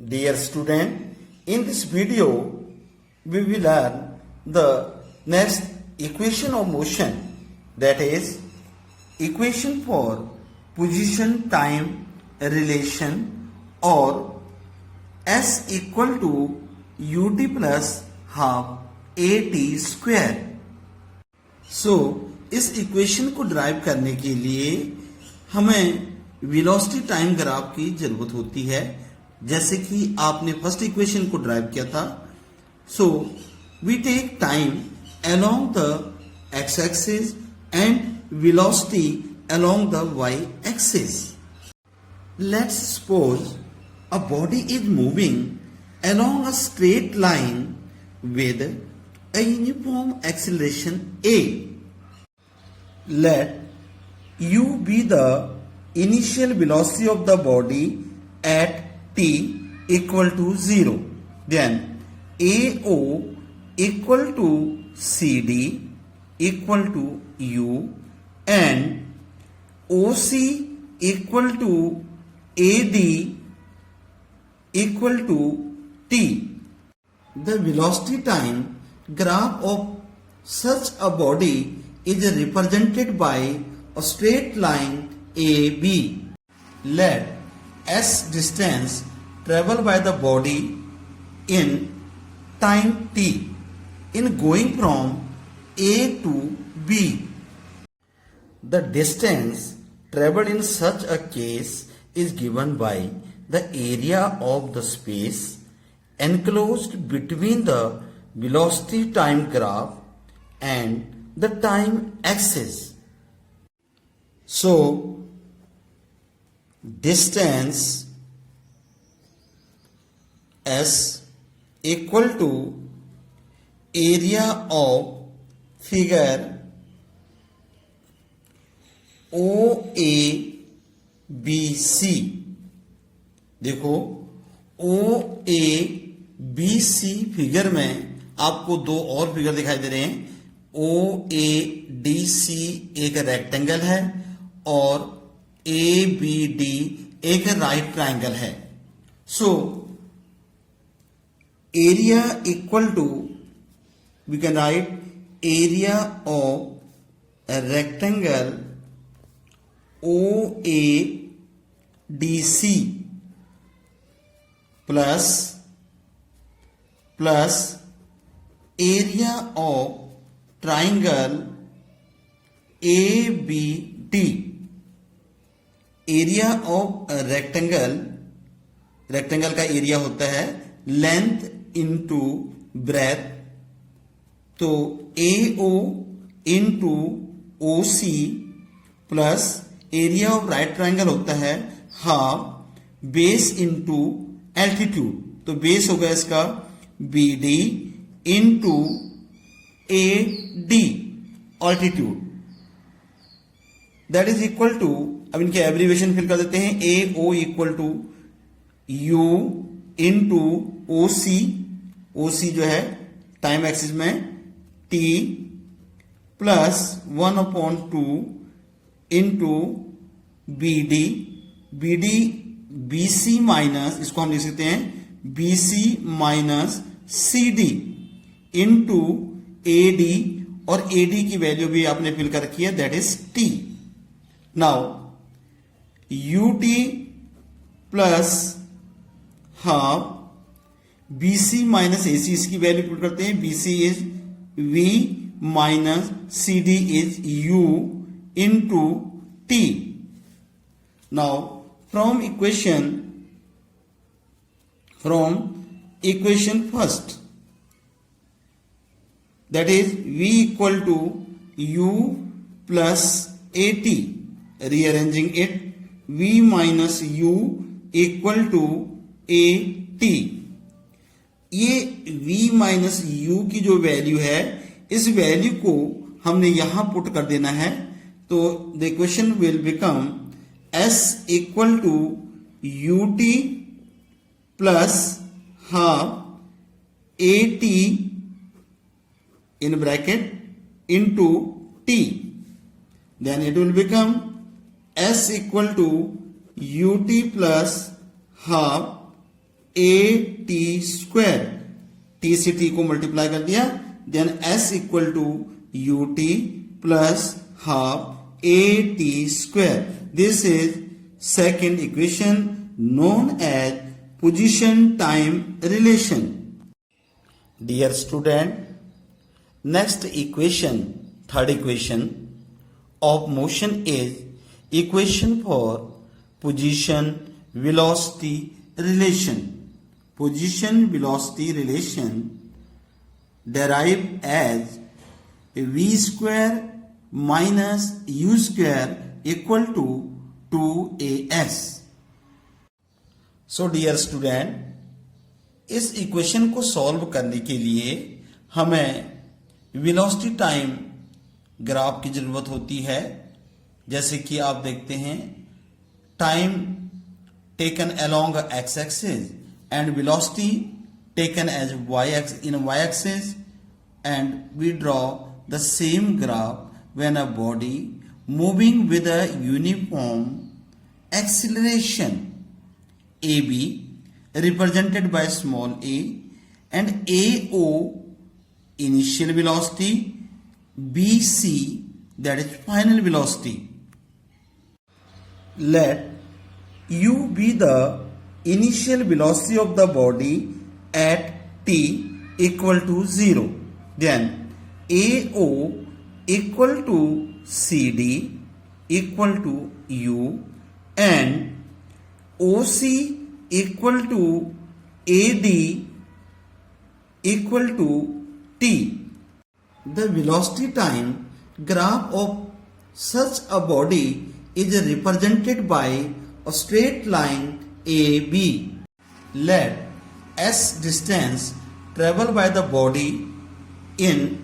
Dear student, in this video we will learn the next equation of motion, that is equation for position time relation, or S equal to ut plus half at square. सो इस equation को drive करने के लिए हमें velocity time graph की जरूरत होती है, जैसे कि आपने फर्स्ट इक्वेशन को ड्राइव किया था. So we take time along the x axis and velocity along the y axis. Let's suppose a body is moving along a straight line with a uniform acceleration a. Let u be the initial velocity of the body at t equal to 0. Then AO equal to CD equal to u and OC equal to AD equal to t. The velocity time graph of such a body is represented by a straight line AB. Let S distance traveled by the body in time t in going from A to B. The distance traveled in such a case is given by the area of the space enclosed between the velocity time graph and the time axis. So distance S equal to area of figure OABC. देखो OABC figure में आपको दो और figure दिखाई दे रहे हैं. OADC एक rectangle है और ABD एक राइट ट्रायंगल है. So area equal to, we can write area of a rectangle OADC plus area of triangle ABD. एरिया ऑफ रेक्टेंगल का एरिया होता है लेंथ इनटू ब्रेथ. तो AO into OC plus area of right triangle होता है half base into altitude. तो base होगा इसका BD into AD altitude. That is equal to, अब इनके एब्रीवेशन फिल कर देते हैं. AO equal to U into OC जो है टाइम एक्सिस में T plus 1/2 into BD BC minus, इसको हम लिख सकते हैं BC minus CD into AD, और AD की वैल्यू भी आपने फिल कर रखी है, that is T. Now UT plus half BC minus AC, इसकी वैल्यू पुट करते हैं. BC is V minus CD is U into T. Now from equation first, that is V equal to U plus AT, rearranging it, V minus U equal to AT. ये V minus U की जो value है, इस value को हमने यहां put कर देना है. तो the equation will become S equal to UT plus half AT in bracket into T. Then it will become S equal to UT plus half a t square, t से t को multiply कर दिया, then s equal to u t plus half a t square. This is second equation known as position time relation. Dear student, next equation, third equation of motion is equation for position velocity relation. Position velocity relation derived as v square minus u square equal to 2as. So dear student, इस equation को solve करने के लिए हमें velocity time graph की जरूरत होती है. जैसे कि आप देखते हैं, time taken along x axis and velocity taken as y axis, and we draw the same graph when a body moving with a uniform acceleration AB represented by small a and AO initial velocity, BC that is final velocity. Let U be the initial velocity of the body at t equal to 0. Then AO equal to CD equal to U and OC equal to AD equal to T. The velocity time graph of such a body is represented by a straight line AB. Let S distance traveled by the body in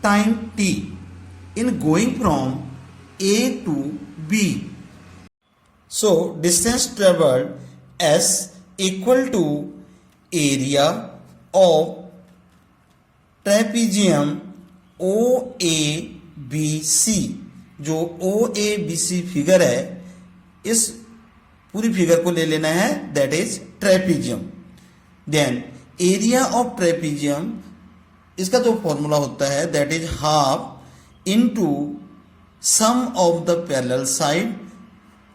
time T in going from A to B. So distance traveled S equal to area of trapezium OABC. जो OABC figure है, इस पूरी figure को ले लेना है, that is trapezium. Then area of trapezium, इसका जो फॉर्मूला होता है that is half into sum of the parallel side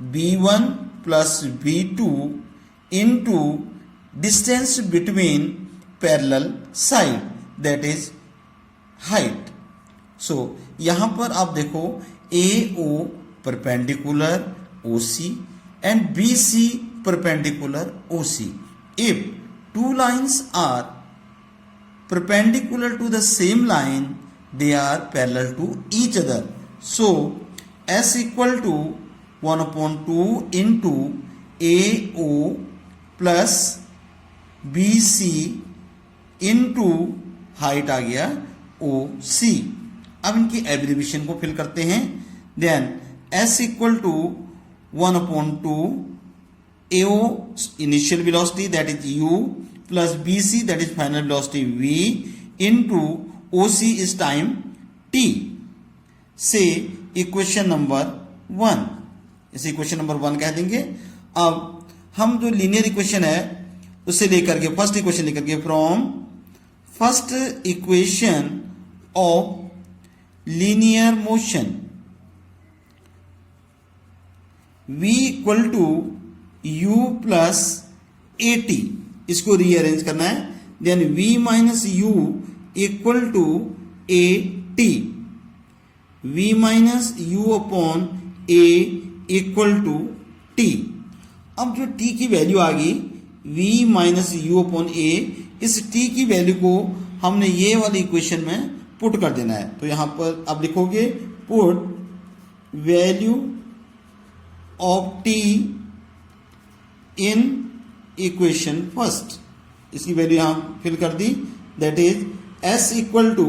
B1 plus B2 into distance between parallel side, that is height. So यहाँ पर आप देखो AO perpendicular OC and BC perpendicular OC. If two lines are perpendicular to the same line, they are parallel to each other. So S equal to 1/2 into AO plus BC into height आ गया OC. अब इनकी abbreviation को fill करते हैं. Then S equal to 1/2 AO initial velocity that is U plus BC that is final velocity V into OC is time T. से equation number 1, इसे equation number 1 कह देंगे. अब हम जो लीनियर इक्वेशन है उसे लेकर के फर्स्ट इक्वेशन लेकर के from first equation of linear motion v equal to u plus AT, इसको रीअरेंज करना है. Then v minus u equal to AT, v minus u upon A equal to T. अब जो T की value आ गई v minus u upon a, इस T की वैल्यू को हमने ये वाली इक्वेशन में पुट कर देना है. तो यहां पर आप लिखोगे put value of T in equation first. इसकी वैल्यू यहां फिल कर दी, that is S equal to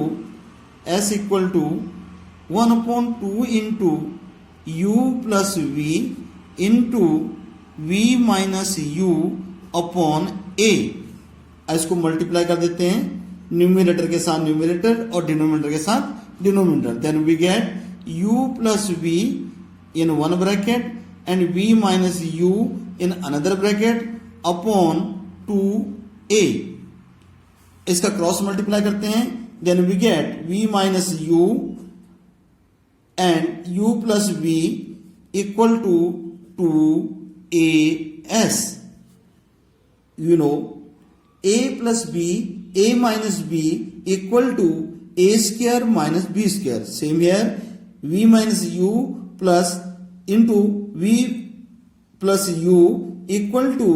1/2 into U plus V into V minus U upon A. इसको मल्टीप्लाई कर देते हैं न्यूमिनेटर के साथ न्यूमिनेटर और डिनोमिनेटर के साथ denominator. Then we get U plus V in one bracket and V minus U in another bracket upon 2a, इसका क्रॉस मल्टीप्लाई करते हैं, then we get v minus u and u plus v equal to 2as. You know, a plus b, a minus b equal to a square minus b square. Same here, v minus u plus into v plus u equal to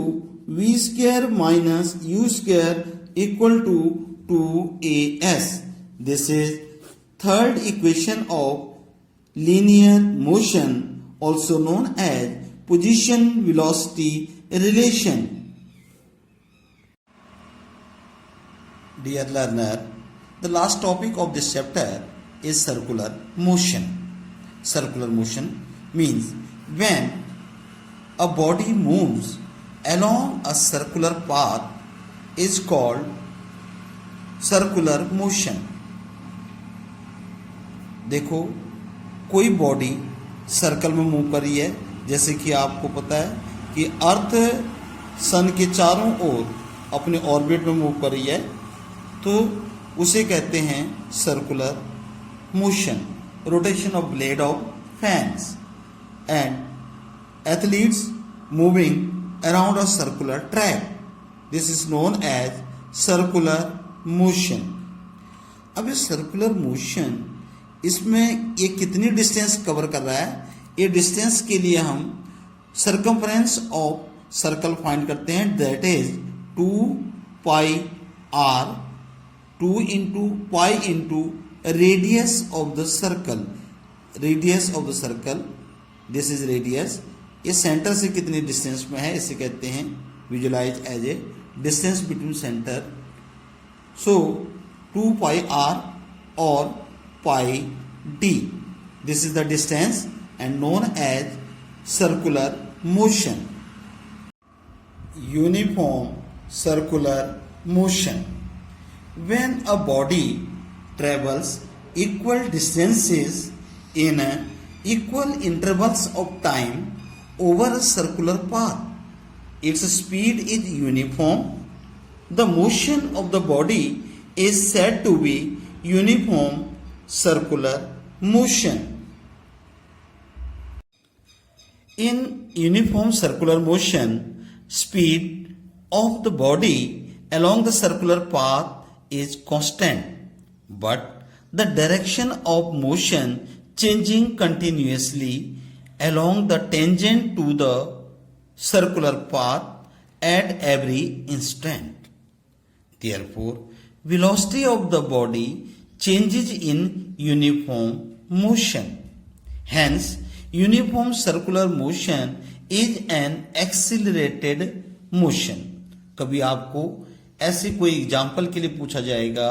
v square minus u square equal to 2as. This is third equation of linear motion, also known as position velocity relation. Dear learner, the last topic of this chapter is circular motion. Circular motion means when a body moves along a circular path is called circular motion. देखो, कोई body circle में move कर रही है, जैसे कि आपको पता है कि अर्थ सन के चारों ओर अपने ऑर्बिट में मूव कर रही है, तो उसे कहते हैं circular motion. Rotation of blade of fans and athletes moving around a circular track, this is known as circular motion. अब ये सर्कुलर मोशन, इसमें ये कितनी डिस्टेंस कवर कर रहा है, ये डिस्टेंस के लिए हम सर्कमफ्रेंस ऑफ सर्कल फाइंड करते हैं, that is 2 pi r, 2 into pi into radius of the circle. Radius of the circle, this is radius. ये सेंटर से कितनी डिस्टेंस में है, इसे कहते हैं visualise as a distance between centre. So 2 pi r और pi d, this is the distance and known as circular motion. Uniform circular motion. When a body travels equal distances in equal intervals of time over a circular path, its speed is uniform. The motion of the body is said to be uniform circular motion. In uniform circular motion, speed of the body along the circular path is constant, but the direction of motion changing continuously along the tangent to the circular path at every instant. Therefore, velocity of the body changes in uniform motion. Hence, uniform circular motion is an accelerated motion. कभी आपको ऐसे कोई example के लिए पूछा जाएगा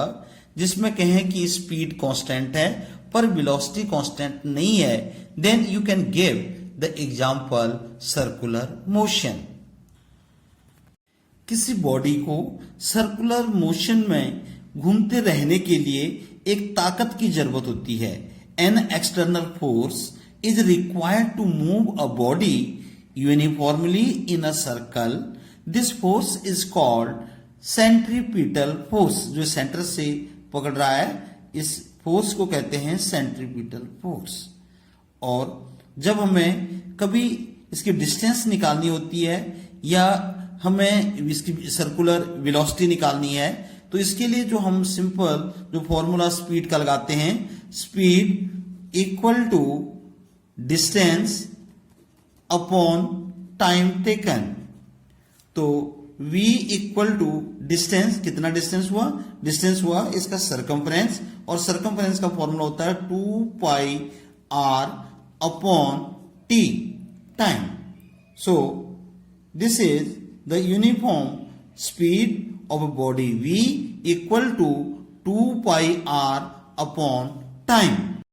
जिसमें कहें कि स्पीड कांस्टेंट है पर वेलोसिटी कांस्टेंट नहीं है, then you can give the example circular motion. किसी बॉडी को सर्कुलर मोशन में घूमते रहने के लिए एक ताकत की जरूरत होती है. An external force is required to move a body uniformly in a circle. This force is called centripetal force. जो सेंटर से पकड़ रहा है, इस फोर्स को कहते हैं सेंट्रीपिटल फोर्स. और जब हमें कभी इसकी डिस्टेंस निकालनी होती है या हमें इसकी सर्कुलर वेलोसिटी निकालनी है, तो इसके लिए जो हम सिंपल जो फॉर्मूला स्पीड का लगाते हैं, speed equal to distance upon time taken. तो v इक्वल टू डिस्टेंस, कितना डिस्टेंस हुआ, डिस्टेंस हुआ इसका सरकमफ्रेंस, और सरकमफ्रेंस का फॉर्मूला होता है 2 pi r upon t time. So this is the uniform speed of a body v equal to 2 pi r upon time.